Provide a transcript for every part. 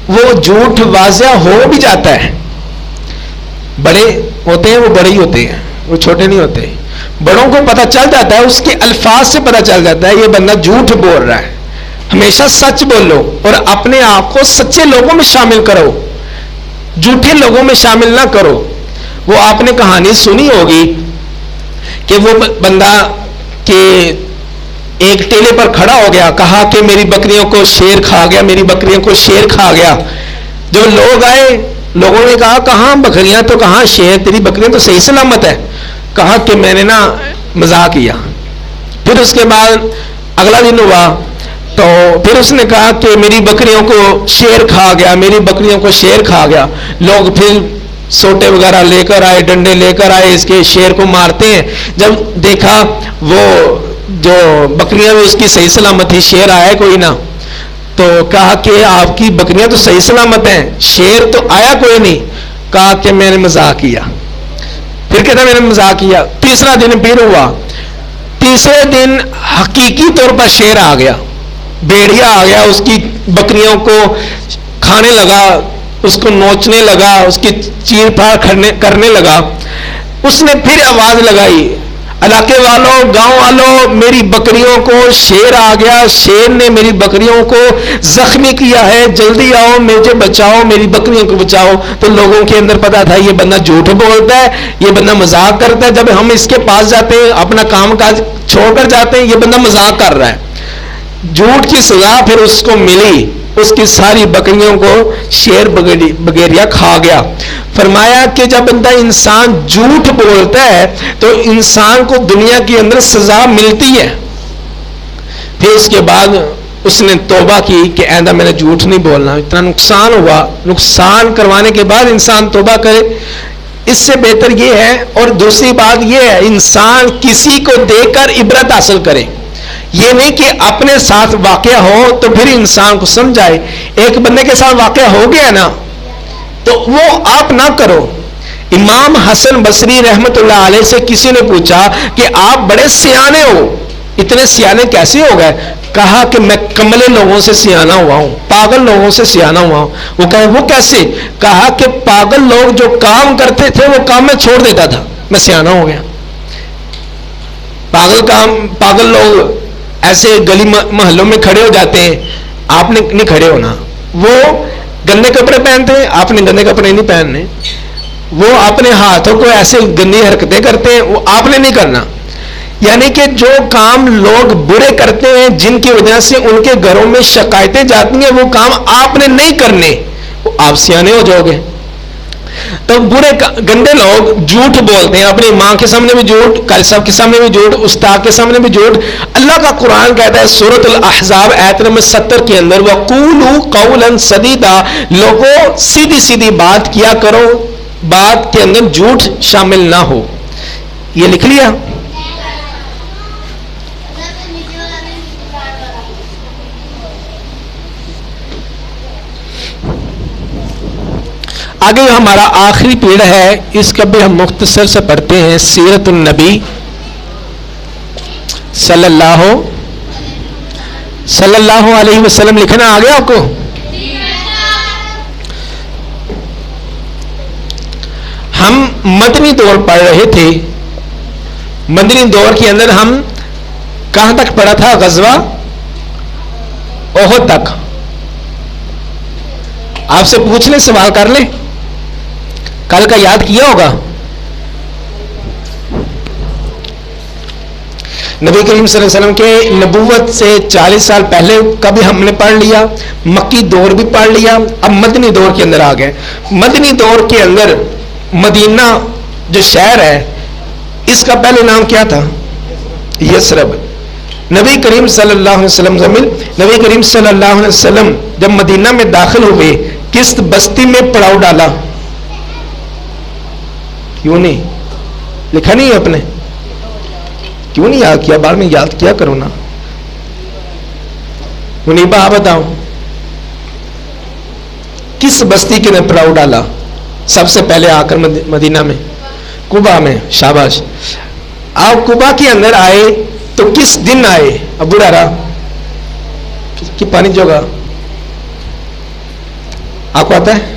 وہ جھوٹ واضح ہو بھی جاتا ہے. بڑے ہوتے ہیں وہ بڑے ہی ہوتے ہیں, وہ چھوٹے نہیں ہوتے. بڑوں کو پتہ چل جاتا ہے, اس کے الفاظ سے پتہ چل جاتا ہے یہ بندہ جھوٹ بول رہا ہے. ہمیشہ سچ بولو اور اپنے آپ کو سچے لوگوں میں شامل کرو, جھوٹے لوگوں میں شامل نہ کرو. وہ آپ نے کہانی سنی ہوگی کہ وہ بندہ کہ ایک ٹیلے پر کھڑا ہو گیا, کہا کہ میری بکریوں کو شیر کھا گیا, میری بکریوں کو شیر کھا گیا. جو لوگ آئے, لوگوں نے کہا کہاں بکریاں تو کہاں شیر, تیری بکریاں تو صحیح سلامت ہے. کہا کہ میں نے نا مذاق کیا. پھر اس کے بعد اگلا دن ہوا تو پھر اس نے کہا کہ میری بکریوں کو شیر کھا گیا, میری بکریوں کو شیر کھا گیا. لوگ پھر سوٹے وغیرہ لے کر آئے, ڈنڈے لے کر آئے, اس کے شیر کو مارتے ہیں. جب دیکھا وہ جو بکریاں بھی اس کی صحیح سلامت تھی, شیر آیا کوئی نہ. تو کہا کہ آپ کی بکریاں تو صحیح سلامت ہیں, شیر تو آیا کوئی نہیں. کہا کہ میں نے مذاق کیا. پھر کہتا میں نے مذاق کیا. تیسرا دن پھر ہوا, تیسرے دن حقیقی طور پر شیر آ گیا, بھیڑیا آ گیا, اس کی بکریوں کو کھانے لگا, اس کو نوچنے لگا, اس کی چیر پھاڑ کرنے لگا. اس نے پھر آواز لگائی, علاقے والوں, گاؤں والوں, میری بکریوں کو شیر آ گیا, شیر نے میری بکریوں کو زخمی کیا ہے, جلدی آؤ مجھے بچاؤ, میری بکریوں کو بچاؤ. تو لوگوں کے اندر پتا تھا یہ بندہ جھوٹ بولتا ہے, یہ بندہ مذاق کرتا ہے. جب ہم اس کے پاس جاتے ہیں, اپنا کام کاج چھوڑ کر جاتے ہیں, یہ بندہ مذاق کر رہا ہے. جھوٹ کی سزا پھر اس کو ملی, اس کی ساری بکریوں کو شیر بگیریا کھا گیا. فرمایا کہ جب بندہ انسان جھوٹ بولتا ہے تو انسان کو دنیا کے اندر سزا ملتی ہے. پھر اس کے بعد اس نے توبہ کی کہ آئندہ میں نے جھوٹ نہیں بولنا. اتنا نقصان ہوا, نقصان کروانے کے بعد انسان توبہ کرے, اس سے بہتر یہ ہے. اور دوسری بات یہ ہے, انسان کسی کو دیکھ کر عبرت حاصل کرے. یہ نہیں کہ اپنے ساتھ واقعہ ہو تو پھر انسان کو سمجھائے. ایک بندے کے ساتھ واقعہ ہو گیا نا تو وہ آپ نہ کرو. امام حسن بصری رحمت اللہ علیہ سے کسی نے پوچھا کہ آپ بڑے سیانے ہو, اتنے سیانے کیسے ہو گئے؟ کہا کہ میں کملے لوگوں سے سیانا ہوا ہوں, پاگل لوگوں سے سیانا ہوا ہوں. وہ کہے وہ کیسے؟ کہا کہ پاگل لوگ جو کام کرتے تھے وہ کام میں چھوڑ دیتا تھا, میں سیانا ہو گیا. پاگل لوگ ایسے گلی محلوں میں کھڑے ہو جاتے ہیں, آپ نے نہیں کھڑے ہونا. وہ گندے کپڑے پہنتے ہیں, آپ نے گندے کپڑے نہیں پہننے. وہ اپنے ہاتھوں کو ایسے گندی حرکتیں کرتے ہیں, وہ آپ نے نہیں کرنا. یعنی کہ جو کام لوگ برے کرتے ہیں جن کی وجہ سے ان کے گھروں میں شکایتیں جاتی ہیں, وہ کام آپ نے نہیں کرنے, آپ سیانے ہو جاؤ گے. تو برے گندے لوگ جھوٹ بولتے ہیں, اپنی ماں کے سامنے بھی جھوٹ, قاری صاحب کے سامنے بھی جھوٹ, استاد کے سامنے بھی جھوٹ. اللہ کا قرآن کہتا ہے سورۃ الاحزاب آیت نمبر 70 کے اندر, وَقُولُوا قَوْلًا سَدِيدًا, لوگوں سیدھی سیدھی بات کیا کرو, بات کے اندر جھوٹ شامل نہ ہو. یہ لکھ لیا. آگے ہمارا آخری پیڑ ہے, اس کا بھی ہم مختصر سے پڑھتے ہیں. سیرت النبی صلی اللہ علیہ وسلم. لکھنا آ گیا آپ کو؟ ہم مدنی دور پڑھ رہے تھے. مدنی دور کے اندر ہم کہاں تک پڑھا تھا؟ غزوہ احد تک. آپ سے پوچھ لیں, سوال کر لیں, کل کا یاد کیا ہوگا. نبی کریم صلی اللہ علیہ وسلم کے نبوت سے 40 سال پہلے کا بھی ہم نے پڑھ لیا, مکی دور بھی پڑھ لیا. اب مدنی دور کے اندر آ گئے. مدنی دور کے اندر مدینہ جو شہر ہے, اس کا پہلے نام کیا تھا؟ یثرب. نبی کریم صلی اللہ علیہ وسلم نبی کریم صلی اللہ علیہ وسلم جب مدینہ میں داخل ہوئے, کس بستی میں پڑاؤ ڈالا؟ کیوں نہیں لکھا؟ نہیں اپنے کیوں نہیں یاد کیا؟ بعد میں یاد کیا کرو نا. منیبا بتاؤ, کس بستی کے نے پڑاؤ ڈالا سب سے پہلے آ کر مدینہ میں؟ قبا میں. شاباش. آپ قبا کے اندر آئے تو کس دن آئے؟ ابو رارا کی پانی جوگا آپ کو آتا ہے؟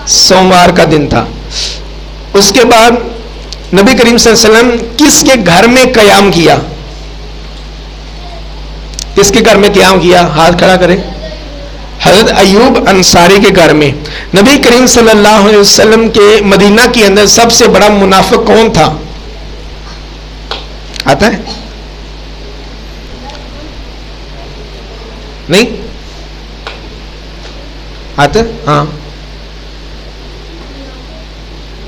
سوموار کا دن تھا. اس کے بعد نبی کریم صلی اللہ علیہ وسلم کس کے گھر میں قیام کیا؟ کس کے گھر میں قیام کیا؟ ہاتھ کھڑا کریں. حضرت ایوب انصاری کے گھر میں. نبی کریم صلی اللہ علیہ وسلم کے مدینہ کے اندر سب سے بڑا منافق کون تھا؟ آتا ہے؟ نہیں آتا؟ ہاں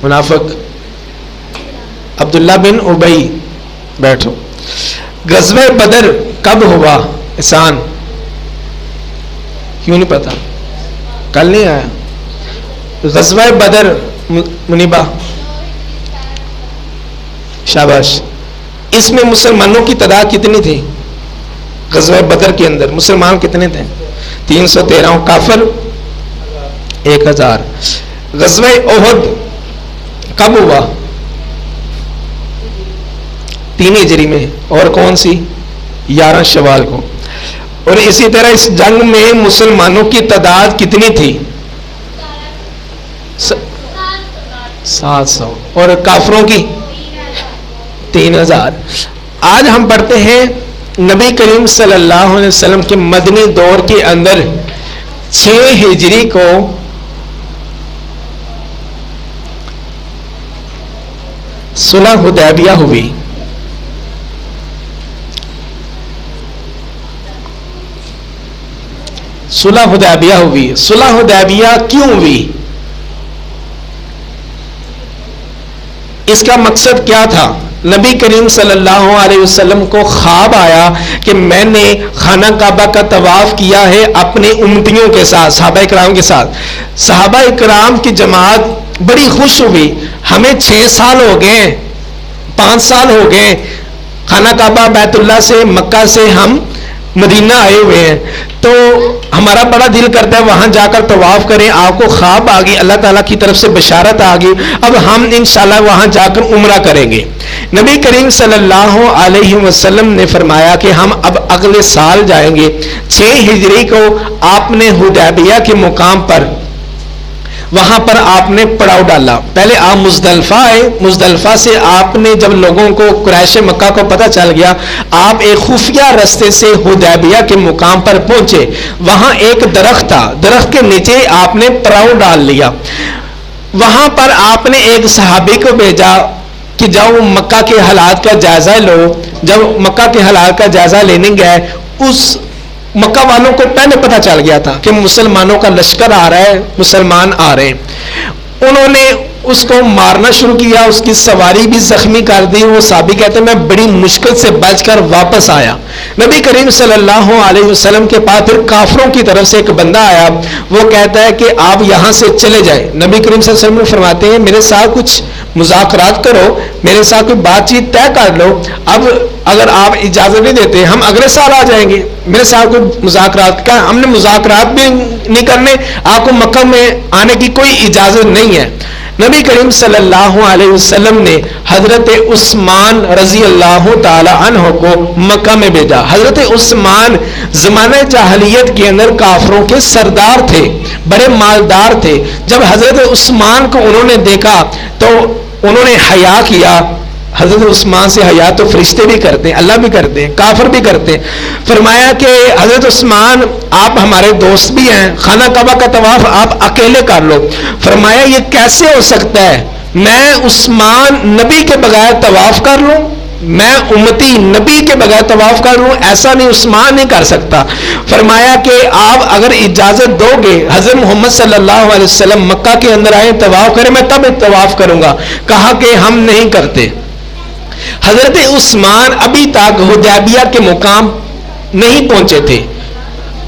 منافق عبداللہ بن ابی. بیٹھو. غزوہ بدر کب ہوا؟ احسان کیوں نہیں پتا؟ کل نہیں آیا. غزوہ بدر منیبا شاباش. اس میں مسلمانوں کی تعداد کتنی تھی؟ غزوہ بدر کے اندر مسلمان کتنے تھے؟ 313. کافر 1000. غزوہ احد کب ہوا؟ 3 ہجری میں. اور کون سی؟ 11 شوال کو. اور اسی طرح اس جنگ میں مسلمانوں کی تعداد کتنی تھی؟ 700. اور کافروں کی 3000. آج ہم پڑھتے ہیں نبی کریم صلی اللہ علیہ وسلم کے مدنی دور کے اندر 6 ہجری کو صلح حدیبیہ ہوئی. صلح حدیبیہ ہوئی. صلح حدیبیہ کیوں ہوئی؟ اس کا مقصد کیا تھا؟ نبی کریم صلی اللہ علیہ وسلم کو خواب آیا کہ میں نے خانہ کعبہ کا طواف کیا ہے اپنے امتیوں کے ساتھ، صحابہ اکرام کے ساتھ. صحابہ اکرام کی جماعت بڑی خوش ہوئی. ہمیں 6 سال ہو گئے، 5 سال ہو گئے خانہ کعبہ بیت اللہ سے مکہ سے ہم مدینہ آئے ہوئے ہیں، تو ہمارا بڑا دل کرتا ہے وہاں جا کر طواف کریں. آپ کو خواب آ گئی، اللہ تعالیٰ کی طرف سے بشارت آ گئی، اب ہم انشاءاللہ وہاں جا کر عمرہ کریں گے. نبی کریم صلی اللہ علیہ وسلم نے فرمایا کہ ہم اب اگلے سال جائیں گے. 6 ہجری کو آپ نے حدیبیہ کے مقام پر وہاں پر آپ نے پڑاؤ ڈالا. پہلے آپ مزدلفہ آئے. مزدلفہ سے آپ نے جب لوگوں کو قریش مکہ کو پتہ چل گیا، آپ ایک خفیہ رستے سے حدیبیہ کے مقام پر پہنچے. وہاں ایک درخت تھا، درخت کے نیچے آپ نے پڑاؤ ڈال لیا. وہاں پر آپ نے ایک صحابی کو بھیجا کہ جاؤ مکہ کے حالات کا جائزہ لو. جب مکہ کے حالات کا جائزہ لینے گئے، اس مکہ والوں کو پہلے پتہ چل گیا تھا کہ مسلمانوں کا لشکر آ رہا ہے، مسلمان آ رہے ہیں. انہوں نے اس کو مارنا شروع کیا، اس کی سواری بھی زخمی کر دی. وہ صحابی کہتے ہیں میں بڑی مشکل سے بچ کر واپس آیا. نبی کریم صلی اللہ علیہ وسلم کے پاس پھر کافروں کی طرف سے ایک بندہ آیا. وہ کہتا ہے کہ آپ یہاں سے چلے جائیں. نبی کریم صلی اللہ علیہ وسلم فرماتے ہیں میرے ساتھ کچھ مذاکرات کرو، میرے ساتھ کوئی بات چیت طے کر لو. اب اگر آپ اجازت نہیں دیتے ہم اگلے سال آ جائیں گے. میرے ساتھ کوئی مذاکرات کا، ہم نے مذاکرات بھی نہیں کرنے، آپ کو مکہ میں آنے کی کوئی اجازت نہیں ہے. نبی کریم صلی اللہ علیہ وسلم نے حضرت عثمان رضی اللہ تعالی عنہ کو مکہ میں بھیجا. حضرت عثمان زمانہ جاہلیت کے اندر کافروں کے سردار تھے، بڑے مالدار تھے. جب حضرت عثمان کو انہوں نے دیکھا تو انہوں نے حیا کیا. حضرت عثمان سے حیا تو فرشتے بھی کرتے ہیں، اللہ بھی کرتے ہیں، کافر بھی کرتے ہیں. فرمایا کہ حضرت عثمان آپ ہمارے دوست بھی ہیں، خانہ کعبہ کا طواف آپ اکیلے کر لو. فرمایا یہ کیسے ہو سکتا ہے؟ میں عثمان نبی کے بغیر طواف کر لوں، میں امتی نبی کے بغیر طواف کر لوں؟ ایسا نہیں، عثمان نہیں کر سکتا. فرمایا کہ آپ اگر اجازت دو گے حضرت محمد صلی اللہ علیہ وسلم مکہ کے اندر آئے طواف کریں، میں تب طواف کروں گا. کہا کہ ہم نہیں کرتے. حضرت عثمان ابھی تک حدیبیہ کے مقام نہیں پہنچے تھے،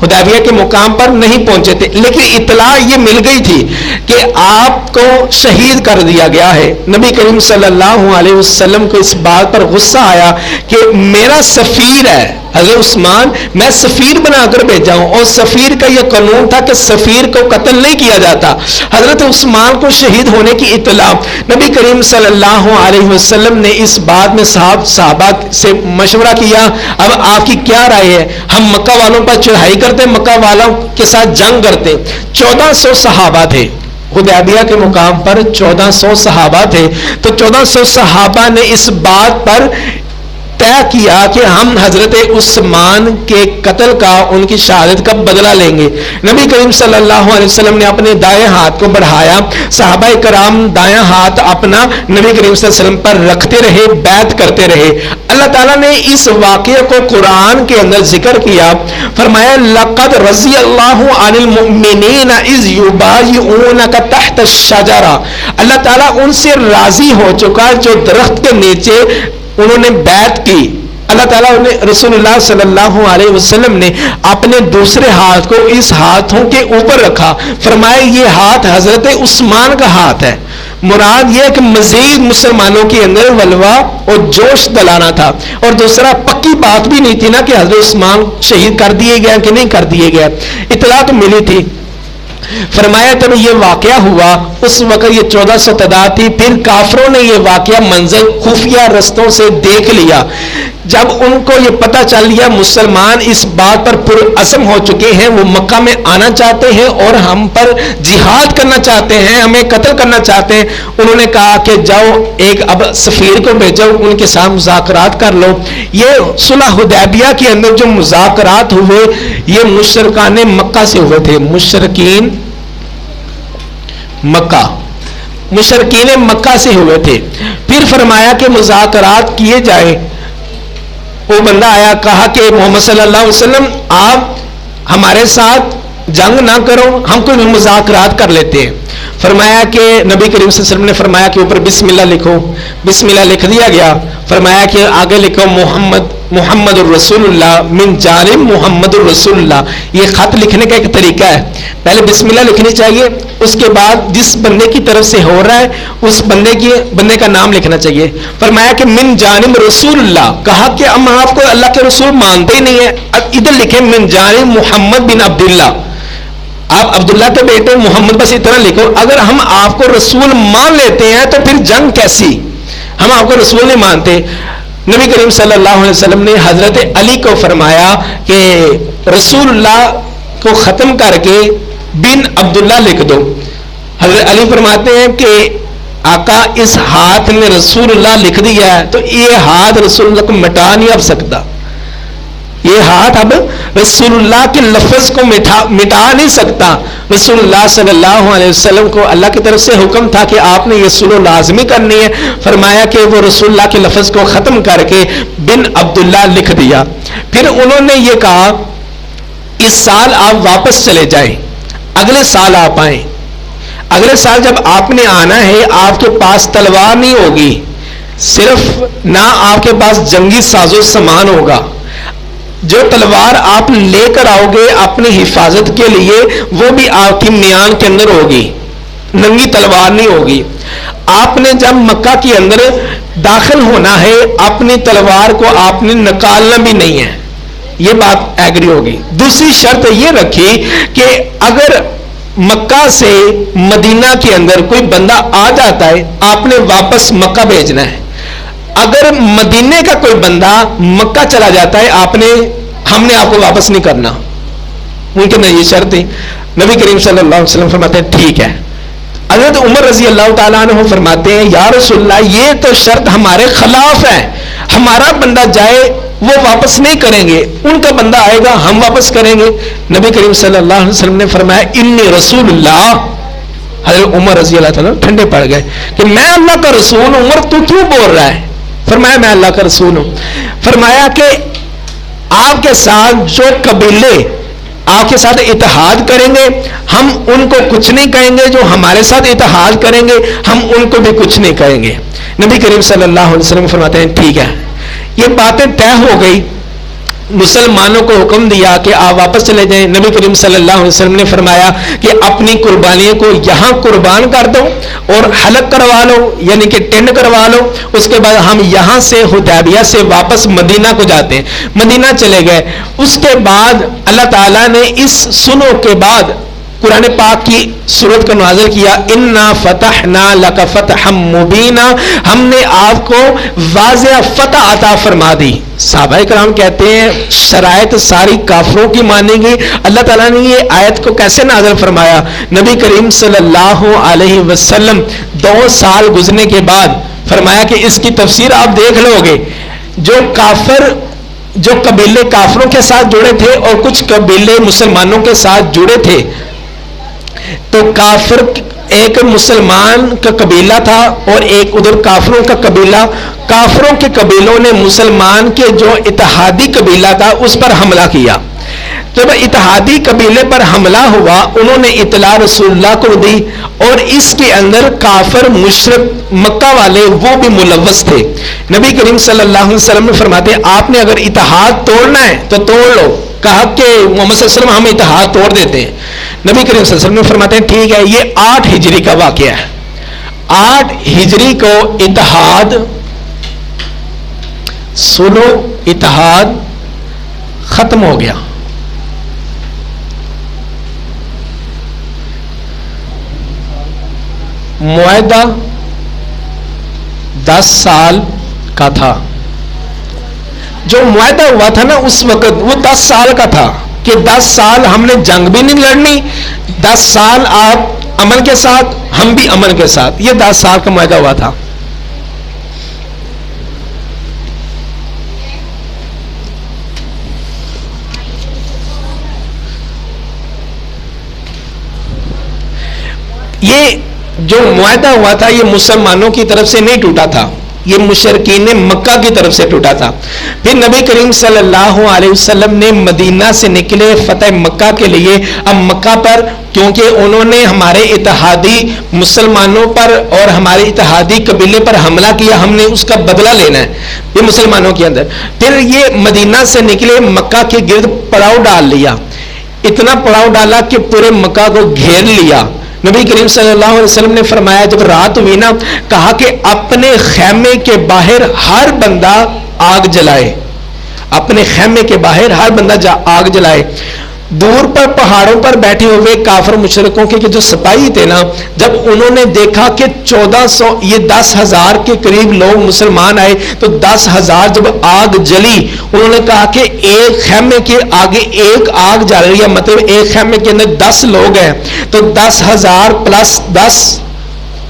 حدیبیہ کے مقام پر نہیں پہنچے تھے، لیکن اطلاع یہ مل گئی تھی کہ آپ کو شہید کر دیا گیا ہے. نبی کریم صلی اللہ علیہ وسلم کو اس بات پر غصہ آیا کہ میرا سفیر ہے، حضرت عثمان میں سفیر بنا کر بھیجا ہوں، اور سفیر کا یہ قانون تھا کہ سفیر کو قتل نہیں کیا جاتا۔ حضرت عثمان کو شہید ہونے کی اطلاع نبی کریم صلی اللہ علیہ وسلم نے اس بات میں صحابہ سے مشورہ کیا، اب آپ کی کیا رائے ہے؟ ہم مکہ والوں پر چڑھائی کرتے، مکہ والوں کے ساتھ جنگ کرتے؟ 1400 صحابہ تھے حدیبیہ کے مقام پر، 1400 صحابہ تھے، تو 1400 صحابہ نے اس بات پر طے کیا کہ ہم حضرت عثمان کے قتل کا، ان کی شہادت کا بدلہ لیں گے۔ نبی کریم صلی اللہ علیہ وسلم نے اپنے دائیں ہاتھ کو بڑھایا، صحابہ کرام دائیں ہاتھ اپنا نبی کریم صلی اللہ علیہ وسلم پر رکھتے رہے، بیعت کرتے رہے۔ اللہ تعالیٰ نے اس واقعے کو قرآن کے اندر ذکر کیا، فرمایا لقد رضی اللہ عن المؤمنین اذ یبایعونک تحت الشجرہ، اللہ تعالیٰ ان سے راضی ہو چکا جو درخت کے نیچے انہوں نے بیعت کی۔ اللہ تعالیٰ نے رسول اللہ صلی اللہ علیہ وسلم نے اپنے دوسرے ہاتھ کو اس ہاتھوں کے اوپر رکھا، فرمایا یہ ہاتھ حضرت عثمان کا ہاتھ ہے۔ مراد یہ کہ مزید مسلمانوں کے اندر ولوا اور جوش دلانا تھا، اور دوسرا پکی بات بھی نہیں تھی نا کہ حضرت عثمان شہید کر دیے گئے کہ نہیں کر دیے گئے، اطلاع تو ملی تھی۔ فرمایا تب یہ واقعہ ہوا، اس وقت یہ 1400 تعداد تھی، پھر کافروں نے یہ واقعہ منظر خفیہ رستوں سے دیکھ لیا۔ جب ان کو یہ پتہ چل لیا مسلمان اس بات پر پرعزم ہو چکے ہیں، وہ مکہ میں آنا چاہتے ہیں اور ہم پر جہاد کرنا چاہتے ہیں، ہمیں قتل کرنا چاہتے ہیں، انہوں نے کہا کہ جاؤ ایک اب سفیر کو بھیجو، ان کے ساتھ مذاکرات کر لو۔ یہ صلح حدیبیہ کے اندر جو مذاکرات ہوئے یہ مشرکان مکہ سے ہوئے تھے، مشرکین مکہ سے ہوئے تھے۔ پھر فرمایا کہ مذاکرات کیے جائے۔ وہ بندہ آیا، کہا کہ محمد صلی اللہ علیہ وسلم آپ ہمارے ساتھ جنگ نہ کرو، ہم کوئی مذاکرات کر لیتے ہیں۔ فرمایا کہ نبی کریم صلی اللہ علیہ وسلم نے فرمایا کہ اوپر بسم اللہ لکھو، بسم اللہ لکھ دیا گیا۔ فرمایا کہ آگے لکھو محمد الرسول اللہ من جانب محمد الرسول اللہ۔ یہ خط لکھنے کا ایک طریقہ ہے، پہلے بسم اللہ لکھنی چاہیے، اس کے بعد جس بندے کی طرف سے ہو رہا ہے اس بندے کا نام لکھنا چاہیے۔ فرمایا کہ من جانب رسول اللہ، کہا کہ ہم آپ کو اللہ کے رسول مانتے ہی نہیں ہیں، ادھر لکھے من جانب محمد بن عبداللہ، آپ عبداللہ کے بیٹے محمد، بس اتنا لکھو۔ اگر ہم آپ کو رسول مان لیتے ہیں تو پھر جنگ کیسی؟ ہم آپ کو رسول نہیں مانتے۔ نبی کریم صلی اللہ علیہ وسلم نے حضرت علی کو فرمایا کہ رسول اللہ کو ختم کر کے بن عبداللہ لکھ دو۔ حضرت علی فرماتے ہیں کہ آقا اس ہاتھ نے رسول اللہ لکھ دیا ہے تو یہ ہاتھ رسول اللہ کو مٹا نہیں اب سکتا، یہ ہاتھ اب رسول اللہ کے لفظ کو مٹا نہیں سکتا۔ رسول اللہ صلی اللہ علیہ وسلم کو اللہ کی طرف سے حکم تھا کہ آپ نے یہ سلو لازمی کرنی ہے۔ فرمایا کہ وہ رسول اللہ کے لفظ کو ختم کر کے بن عبداللہ لکھ دیا۔ پھر انہوں نے یہ کہا اس سال آپ واپس چلے جائیں، اگلے سال آپ آئیں۔ اگلے سال جب آپ نے آنا ہے آپ کے پاس تلوار نہیں ہوگی، صرف نہ آپ کے پاس جنگی ساز و سامان ہوگا، جو تلوار آپ لے کر آؤ گے اپنی حفاظت کے لیے وہ بھی آپ کی میان کے اندر ہوگی، ننگی تلوار نہیں ہوگی۔ آپ نے جب مکہ کے اندر داخل ہونا ہے اپنی تلوار کو آپ نے نکالنا بھی نہیں ہے، یہ بات ایگری ہوگی۔ دوسری شرط یہ رکھی کہ اگر مکہ سے مدینہ کے اندر کوئی بندہ آ جاتا ہے آپ نے واپس مکہ بھیجنا ہے، اگر مدینے کا کوئی بندہ مکہ چلا جاتا ہے ہم نے آپ کو واپس نہیں کرنا، ممکن نہیں، یہ شرط ہے۔ نبی کریم صلی اللہ علیہ وسلم فرماتے ہیں ٹھیک ہے۔ حضرت عمر رضی اللہ تعالیٰ عنہ فرماتے ہیں یا رسول اللہ یہ تو شرط ہمارے خلاف ہے، ہمارا بندہ جائے وہ واپس نہیں کریں گے، ان کا بندہ آئے گا ہم واپس کریں گے۔ نبی کریم صلی اللہ علیہ وسلم نے فرمایا انی رسول اللہ۔ حضرت عمر رضی اللہ تعالیٰ ٹھنڈے پڑ گئے کہ میں اللہ کا رسول ہوں، عمر تو کیوں بول رہا ہے؟ فرمایا میں اللہ کا رسول ہوں۔ فرمایا کہ آپ کے ساتھ جو قبیلے آپ کے ساتھ اتحاد کریں گے ہم ان کو کچھ نہیں کہیں گے، جو ہمارے ساتھ اتحاد کریں گے ہم ان کو بھی کچھ نہیں کہیں گے۔ نبی کریم صلی اللہ علیہ وسلم فرماتے ہیں ٹھیک ہے۔ یہ باتیں طے ہو گئی۔ مسلمانوں کو حکم دیا کہ آپ واپس چلے جائیں. نبی کریم صلی اللہ علیہ وسلم نے فرمایا کہ اپنی قربانیوں کو یہاں قربان کر دو اور حلق کروا لو, یعنی کہ ٹینڈ کروا لو. اس کے بعد ہم یہاں سے حدیبیہ سے واپس مدینہ کو جاتے ہیں. مدینہ چلے گئے. اس کے بعد اللہ تعالیٰ نے اس سنو کے بعد قرآن پاک کی سورت کو نازل کیا, انا فتحنا لک فتحا مبینا, ہم نے آپ کو واضح فتح عطا فرما دی. صحابہ کرام کہتے ہیں شرائط ساری کافروں کی مانی گئی. اللہ تعالیٰ نے یہ آیت کو کیسے نازل فرمایا؟ نبی کریم صلی اللہ علیہ وسلم 2 سال گزرنے کے بعد فرمایا کہ اس کی تفسیر آپ دیکھ لو گے. جو قبیلے کافروں کے ساتھ جڑے تھے اور کچھ قبیلے مسلمانوں کے ساتھ جڑے تھے, تو کافر ایک مسلمان کا قبیلہ تھا اور ایک ادھر کافروں کا قبیلہ. کافروں کے قبیلوں نے مسلمان کے جو اتحادی قبیلہ تھا اس پر حملہ کیا. جب اتحادی قبیلے پر حملہ ہوا, انہوں نے اطلاع رسول اللہ کو دی, اور اس کے اندر کافر مشرک مکہ والے وہ بھی ملوث تھے. نبی کریم صلی اللہ علیہ وسلم نے فرماتے ہیں آپ نے اگر اتحاد توڑنا ہے تو توڑ لو. کہا کہ محمد صلی اللہ علیہ وسلم ہم اتحاد توڑ دیتے ہیں. نبی کریم صلی اللہ علیہ وسلم نے فرماتے ہیں ٹھیک ہے, یہ 8 ہجری کا واقعہ ہے. 8 ہجری کو اتحاد, سنو, اتحاد ختم ہو گیا. معاہدہ 10 سال کا تھا. جو معاہدہ ہوا تھا نا اس وقت وہ 10 سال کا تھا کہ 10 سال ہم نے جنگ بھی نہیں لڑنی, 10 سال آپ امن کے ساتھ, ہم بھی امن کے ساتھ. یہ 10 سال کا معاہدہ ہوا تھا. یہ جو معاہدہ ہوا تھا یہ مسلمانوں کی طرف سے نہیں ٹوٹا تھا, یہ مشرکین مکہ کی طرف سے ٹوٹا تھا. پھر نبی کریم صلی اللہ علیہ وسلم نے مدینہ سے نکلے فتح مکہ کے لیے. اب مکہ پر کیونکہ انہوں نے ہمارے اتحادی مسلمانوں پر اور ہمارے اتحادی قبیلے پر حملہ کیا, ہم نے اس کا بدلہ لینا ہے یہ مسلمانوں کے اندر. پھر یہ مدینہ سے نکلے, مکہ کے گرد پڑاؤ ڈال لیا. اتنا پڑاؤ ڈالا کہ پورے مکہ کو گھیر لیا. نبی کریم صلی اللہ علیہ وسلم نے فرمایا جب رات ہوئی نا, کہا کہ اپنے خیمے کے باہر ہر بندہ آگ جلائے. اپنے خیمے کے باہر ہر بندہ آگ جلائے. دور پر پہاڑوں پر بیٹھے ہوئے کافر مشرکوں کے جو سپاہی تھے نا, جب انہوں نے دیکھا کہ 1400 یہ 10,000 کے قریب لوگ مسلمان آئے, تو 10,000 جب آگ جلی, انہوں نے کہا کہ ایک خیمے کے آگے ایک آگ جل رہی ہے, مطلب ایک خیمے کے اندر 10 لوگ ہیں, تو 10,000 پلس 10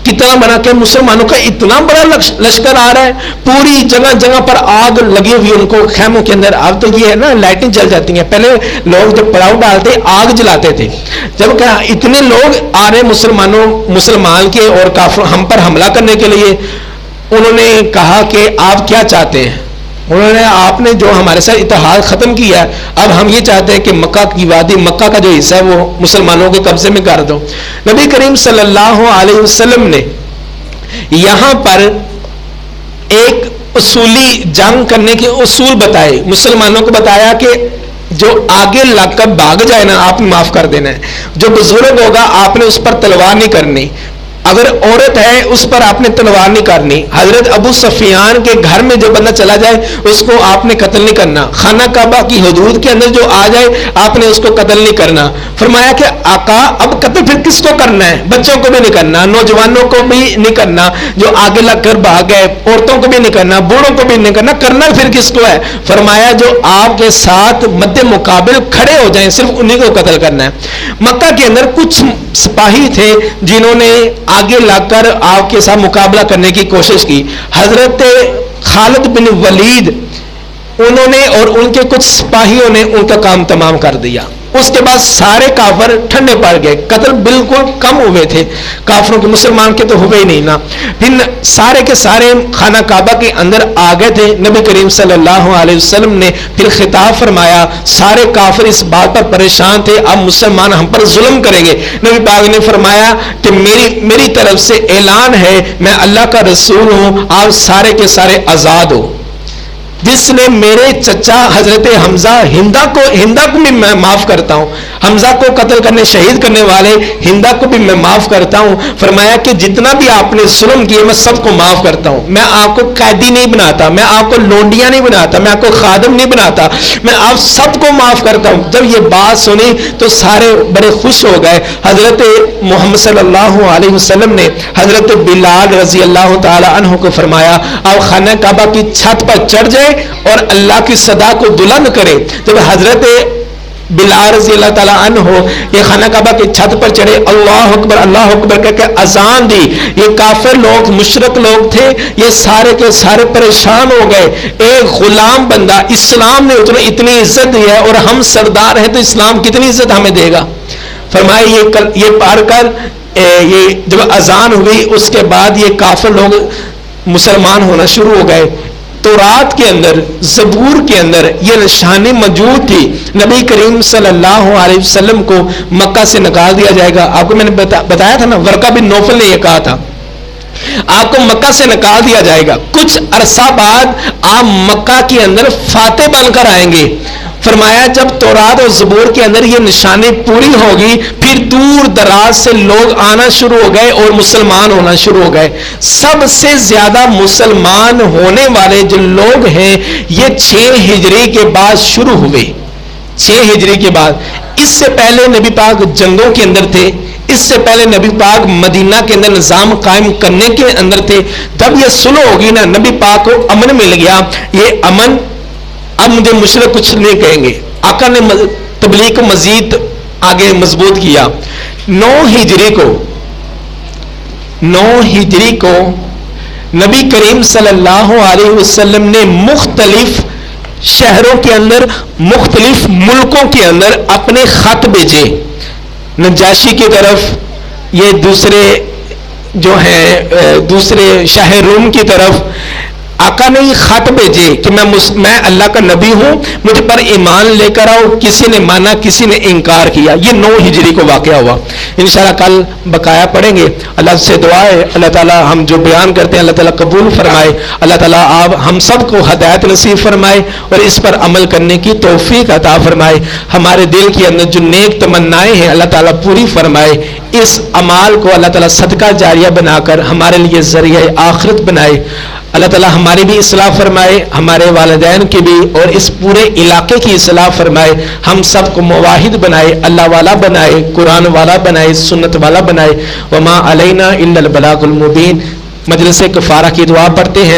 کتنا بنا کہ مسلمانوں کا اتنا بڑا لشکر آ رہا ہے. پوری جگہ جگہ پر آگ لگی ہوئی ان کو خیموں کے اندر. اب تو یہ ہے نا لائٹیں جل جاتی ہیں, پہلے لوگ جب پڑاؤ ڈالتے آگ جلاتے تھے. جب کہ اتنے لوگ آ رہے مسلمان کے اور کافر ہم پر حملہ کرنے کے لیے, انہوں نے کہا کہ آپ کیا چاہتے ہیں؟ انہوں نے آپ نے جو ہمارے ساتھ اتحاد ختم کیا ہے, اب ہم یہ چاہتے ہیں کہ مکہ کی وادی, مکہ کا جو حصہ ہے وہ مسلمانوں کے قبضے میں کر دو. نبی کریم صلی اللہ علیہ وسلم نے یہاں پر ایک اصولی جنگ کرنے کے اصول بتائے. مسلمانوں کو بتایا کہ جو آگے لگ کر بھاگ جائے نا آپ نے معاف کر دینا ہے. جو بزرگ ہوگا آپ نے اس پر تلوار نہیں کرنی. اگر عورت ہے اس پر آپ نے تلوار نہیں کرنی. حضرت ابو سفیان کے گھر میں جو بندہ چلا جائے اس کو آپ نے قتل نہیں کرنا. خانہ کعبہ کی حدود کے اندر جو آ جائے آپ نے اس کو قتل نہیں کرنا. فرمایا کہ آقا اب قتل پھر کس کو کرنا ہے؟ بچوں کو بھی نہیں کرنا, نوجوانوں کو بھی نہیں کرنا, جو آگے لگ کر بھاگ گئے عورتوں کو بھی نہیں کرنا, بوڑھوں کو بھی نہیں کرنا. کرنا پھر کس کو ہے؟ فرمایا جو آپ کے ساتھ مد مقابل کھڑے ہو جائیں صرف انہی کو قتل کرنا ہے. مکہ کے اندر کچھ سپاہی تھے جنہوں نے آگے لگ کر آپ کے ساتھ مقابلہ کرنے کی کوشش کی. حضرت خالد بن ولید انہوں نے اور ان کے کچھ سپاہیوں نے ان کا کام تمام کر دیا. اس کے بعد سارے کافر ٹھنڈے پڑ گئے. قتل بالکل کم ہوئے تھے کافروں کے, مسلمان کے تو ہوئے ہی نہیں نا. پھر سارے کے سارے خانہ کعبہ کے اندر آ گئے تھے. نبی کریم صلی اللہ علیہ وسلم نے پھر خطاب فرمایا. سارے کافر اس بات پر پریشان تھے اب مسلمان ہم پر ظلم کریں گے. نبی پاک نے فرمایا کہ میری طرف سے اعلان ہے, میں اللہ کا رسول ہوں, آپ سارے کے سارے آزاد ہو. جس نے میرے چچا حضرت حمزہ ہندا کو بھی میں معاف کرتا ہوں، حمزہ کو قتل کرنے شہید کرنے والے ہندا کو بھی میں معاف کرتا ہوں. فرمایا کہ جتنا بھی آپ نے ظلم کیے میں سب کو معاف کرتا ہوں. میں آپ کو قیدی نہیں بناتا، میں آپ کو لونڈیاں نہیں بناتا، میں آپ کو خادم نہیں بناتا، میں آپ سب کو معاف کرتا ہوں. جب یہ بات سنی تو سارے بڑے خوش ہو گئے. حضرت محمد صلی اللہ علیہ وسلم نے حضرت بلال رضی اللہ تعالی عنہ کو فرمایا آپ خانہ کعبہ کی چھت پر چڑھ جائے اور اللہ کی صدا کو بلند کرے. جب حضرت بلال رضی اللہ تعالیٰ عنہ یہ خانہ کعبہ کی چھت پر چڑھے، اللہ اکبر کہہ کے اذان دی. یہ کافر لوگ، مشرک لوگ تھے، یہ سارے کے سارے پریشان ہو گئے. ایک غلام بندہ، اسلام نے اتنی عزت دی ہے اور ہم سردار ہیں تو اسلام کتنی عزت ہمیں دے گا. فرمایا یہ پڑھ کر یہ جب اذان ہوئی اس کے بعد یہ کافر لوگ مسلمان ہونا شروع ہو گئے. تورات کے اندر، زبور کے اندر یہ نشانی موجود تھی. نبی کریم صلی اللہ علیہ وسلم کو مکہ سے نکال دیا جائے گا. آپ کو میں نے بتایا تھا نا، ورقہ بن نوفل نے یہ کہا تھا آپ کو مکہ سے نکال دیا جائے گا. کچھ عرصہ بعد آپ مکہ کے اندر فاتح بن کر آئیں گے. فرمایا جب تورات اور زبور کے اندر یہ نشانی پوری ہوگی پھر دور دراز سے لوگ آنا شروع ہو گئے اور مسلمان ہونا شروع ہو گئے. سب سے زیادہ مسلمان ہونے والے جو لوگ ہیں یہ 6 ہجری کے بعد شروع ہوئے. 6 ہجری کے بعد. اس سے پہلے نبی پاک جنگوں کے اندر تھے، اس سے پہلے نبی پاک مدینہ کے اندر نظام قائم کرنے کے اندر تھے. جب یہ صلح ہوگی نا، نبی پاک کو امن مل گیا. یہ امن اب مجھے مشرک کچھ نہیں کہیں گے. آقا نے تبلیغ کو مزید آگے مضبوط کیا. 9 ہجری کو نبی کریم صلی اللہ علیہ وسلم نے مختلف شہروں کے اندر، مختلف ملکوں کے اندر اپنے خط بھیجے. نجاشی کی طرف، یہ دوسرے جو ہیں دوسرے شاہ روم کی طرف آقا نے یہ خط بھیجے کہ میں اللہ کا نبی ہوں، مجھ پر ایمان لے کر آؤ. کسی نے مانا، کسی نے انکار کیا. یہ 9 ہجری کو واقعہ ہوا. انشاءاللہ کل بقایا پڑھیں گے. اللہ سے دعا ہے اللہ تعالیٰ ہم جو بیان کرتے ہیں اللہ تعالیٰ قبول فرمائے. اللہ تعالیٰ آپ ہم سب کو ہدایت نصیب فرمائے اور اس پر عمل کرنے کی توفیق عطا فرمائے. ہمارے دل کے اندر جو نیک تمنائیں ہیں اللہ تعالیٰ پوری فرمائے. اس عمال کو اللہ تعالیٰ صدقہ جاریہ بنا کر ہمارے لیے ذریعہ آخرت بنائے. اللہ تعالیٰ ہماری بھی اصلاح فرمائے، ہمارے والدین کی بھی، اور اس پورے علاقے کی اصلاح فرمائے. ہم سب کو مواحد بنائے، اللہ والا بنائے، قرآن والا بنائے، سنت والا بنائے. وما علینا الا البلاغ المبین. مجلس کفارہ کی دعا پڑھتے ہیں.